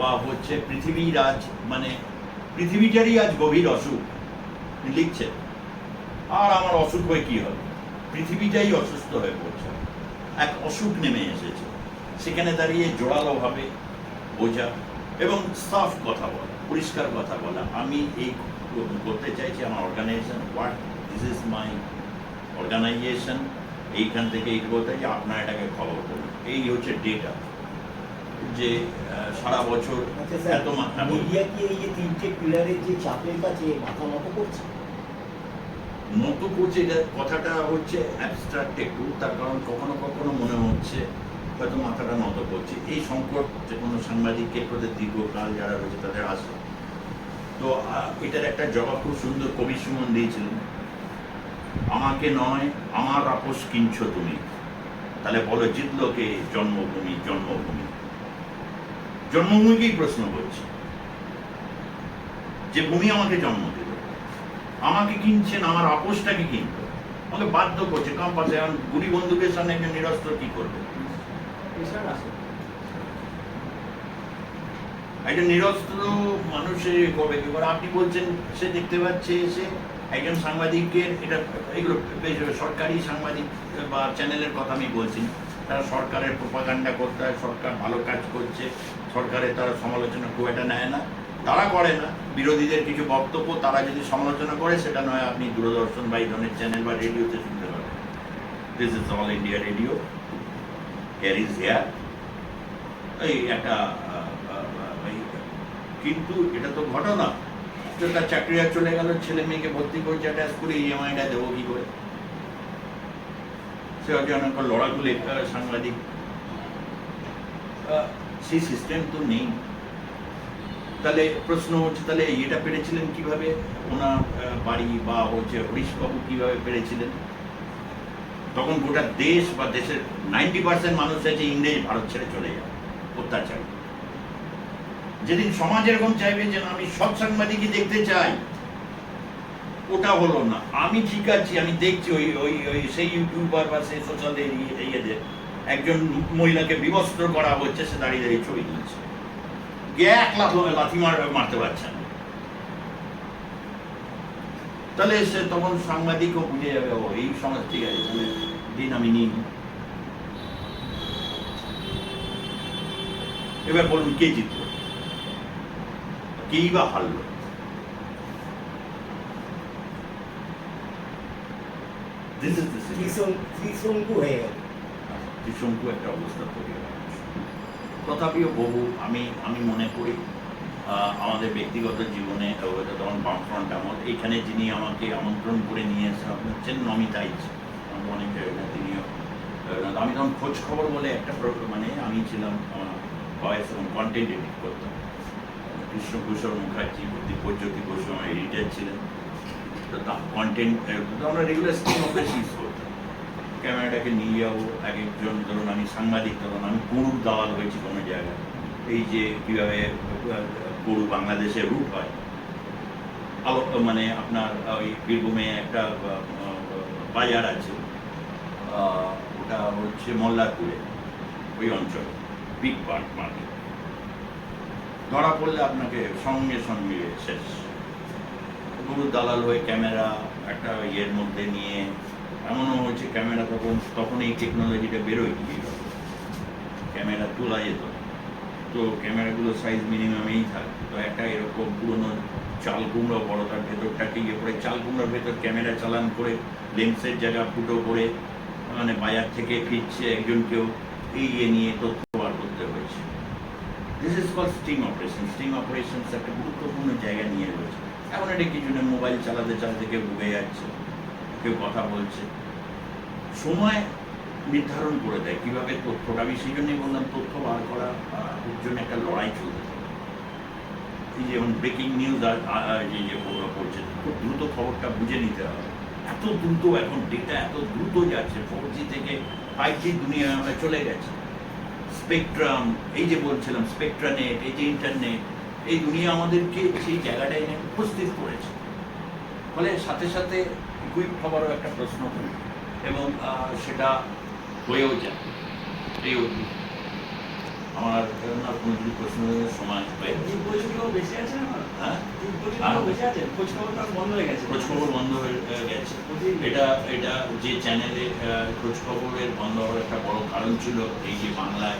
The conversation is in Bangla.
বা হচ্ছে পৃথিবীর আজ মানে পৃথিবীটারই আজ গভীর অসুখ লিখছে। আর আমার অসুখ হয়ে কি হবে? পৃথিবীটাই অসুস্থ হয়ে পড়ছে, এক অসুখ নেমে এসেছে। সেখানে দাঁড়িয়ে জোরালোভাবে বোঝা এবং সাফ কথা বলা, পরিষ্কার কথা বলা, আমি এই করতে চাইছি, আমার organization, what this is my organization, এইখান থেকে এই করতে চাই, আপনারা এটাকে খবর করুন। এই হচ্ছে ডেটা যে সারা বছর এত মাথা মিডিয়া কি এই যে তিনটে পিলারের যে চাপের কাছে মাথা নত করছে? নত করছে, এটা কথাটা হচ্ছে অ্যাবস্ট্রাক্ট একটু, তার কারণ কখনো কখনো মনে হচ্ছে হয়তো মাথাটা নত করছে। এই সংকট যে কোনো সাংবাদিককে প্রতি দীর্ঘকাল যারা রয়েছে তাদের আসে। তো এটার একটা জবাব খুব সুন্দর কবি সুমন দিয়েছিলেন, আমাকে নয় আমার আপোষ কিনছো তুমি, তাহলে বলো জিতলো কে? জন্মভূমি। জন্মভূমি জন্মভূমিকেই প্রশ্ন করছি, যে ভূমি আমাকে জন্ম দিল, আমাকে কিনছেন, আমার আপোষটাকে কিনতো, আমাকে বাধ্য করছে কম্পাসে। এখন গুলি বন্দুকের সামনে একজন নিরস্ত্র কি করবে? একজন নিরস্ত্র মানুষের করবে কি করে? আপনি বলছেন সে দেখতে পাচ্ছে, সে একজন সাংবাদিকের, এটা এগুলো সরকারি সাংবাদিক বা চ্যানেলের কথা আমি বলছি, তারা সরকারের প্রোপাগান্ডা করতে হয়, সরকার ভালো কাজ করছে, সরকারের তারা সমালোচনা খুব একটা নেয় না, তারা করে না। বিরোধীদের কিছু বক্তব্য তারা যদি সমালোচনা করে, সেটা নয় আপনি দূরদর্শন বা এই ধরনের চ্যানেল বা রেডিওতে শুনতে পাবেন। This is all India radio, hair is here, এই একটা। কিন্তু এটা তো ঘটনা যে তার চাকরিরা চলে গেল, ছেলে মেয়েকে ভর্তি করছে একটা স্কুলে, ইএমআইটা দেবো কি করে? সে হচ্ছে অনেক লড়াগুলি সাংবাদিক, সেই সিস্টেম তো নেই। তাহলে প্রশ্ন হচ্ছে, তাহলে এটা পেরেছিলেন কিভাবে? ওনার বাড়ি বা হচ্ছে হরিশবাবু কিভাবে পেরেছিলেন? তখন গোটা দেশ বা দেশের 90% মানুষ আছে ইংরেজ ভারত ছেড়ে চলে যাবে, অত্যাচার। যেদিন সমাজ এরকম চাইবে যে আমি সব সাংবাদিকই দেখতে চাই, ওটা হলো না। আমি ঠিক আছি, আমি দেখছি ওই ওই ওই সেই ইউটিউবার বা সেই সোশ্যাল ইয়েদের একজন মহিলাকে বিবস্ত্র করা হচ্ছে, সে দাঁড়িয়ে দাঁড়িয়ে ছবি তুলছে, গিয়ে 1 লাখ লাথি মারতে পারছে না। তাহলে সে তখন সাংবাদিকও বুঝে যাবে, ও এই সমাজ ঠিক আছে, তাহলে দিন আমি নিই। এবার বলুন কে জিতল, কেই বা হারল? ত্রিশঙ্কু হয়ে গেল, ত্রিশঙ্কু একটা অবস্থা তৈরি হয়ে গেল। তথাপিও বহু আমি মনে করি আমাদের ব্যক্তিগত জীবনে, তখন বামফ্রন্ট আমল, এইখানে যিনি আমাকে আমন্ত্রণ করে নিয়ে এসে আপনি হচ্ছেন নমিতাইজ, অনেক তিনিও। আমি তখন খোঁজ খবর বলে একটা মানে আমি ছিলাম ভয়েস এবং কন্টেন্ট এডিট করতাম। কৃষ্ণভূষণ মুখার্জি, দিব্যজ্যোতি বসু আমার এডিটার ছিলেন। তো কন্টেন্ট আমরা রেগুলার স্ক্রিন অফিস ইউজ করতাম। ক্যামেরাটাকে নিয়ে যাবো, এক একজন, ধরুন আমি সাংবাদিক, তখন আমি গরুর দালাল হয়েছি কোনো জায়গায়, এই যে কীভাবে গরু বাংলাদেশে রুট হয়, মানে আপনার ওই বীরভূমে একটা বাজার আছে, ওটা হচ্ছে মল্লারপুরে, ওই অঞ্চলে বিগ বার্ড মার্কেট। ধরা পড়লে আপনাকে সঙ্গে সঙ্গে শেষ। গরুর দালাল হয়ে ক্যামেরা একটা ইয়ের মধ্যে নিয়ে, এমনও হয়েছে ক্যামেরা তখন এই টেকনোলজিটা বেরোয়, ক্যামেরা তোলা যেত, তো ক্যামেরাগুলো সাইজ মিনিমামেই থাকে। তো একটা এরকম পুরোনো চাল কুমড়ো বড়, তার ভেতরটাকে ইয়ে করে চাল কুমড়োর ভেতর ক্যামেরা চালান করে লেন্সের জায়গা ফুটো করে, মানে বাজার থেকে ফিরছে একজন কেউ, এই ইয়ে নিয়ে তথ্য বার করতে হয়েছে। This is call sting operation. Sting operations একটা গুরুত্বপূর্ণ জায়গা নিয়ে রয়েছে। এখন এটা কিছু না, মোবাইল চালাতে চালাতে কেউ ঢুকে যাচ্ছে, কেউ কথা বলছে, সময় নির্ধারণ করে দেয় কীভাবে তথ্যটা। আমি সেই জন্যই বললাম তথ্য বার করা জন্য একটা লড়াই চলতে থাকে। এই যেমন ব্রেকিং নিউজ যে করছে, খুব দ্রুত খবরটা বুঝে নিতে হবে। এত দ্রুত এখন ডেটা এত দ্রুত যাচ্ছে, 4G থেকে 5G দুনিয়ায় আমরা চলে গেছে। স্পেকট্রাম, এই যে বলছিলাম স্পেকট্রানেট, এই যে ইন্টারনেট, এই দুনিয়া আমাদেরকে সেই জায়গাটায় এনে উপস্থিত করেছে। ফলে সাথে সাথে কুইক খবরও একটা প্রশ্ন করি, এবং সেটা হয়েও যায়। এই অবধি আমার না কোনো যদি প্রশ্নের সময় পাই, বেঁচে আছে আমার হ্যাঁ বেঁচে আছে, খোঁজ খবর তো বন্ধ হয়ে গেছে। খোঁজ খবর বন্ধ হয়ে গেছে। এটা যে চ্যানেলে খোঁজ খবরের বন্ধ হওয়ার একটা বড় কারণ ছিল এই যে বাংলায়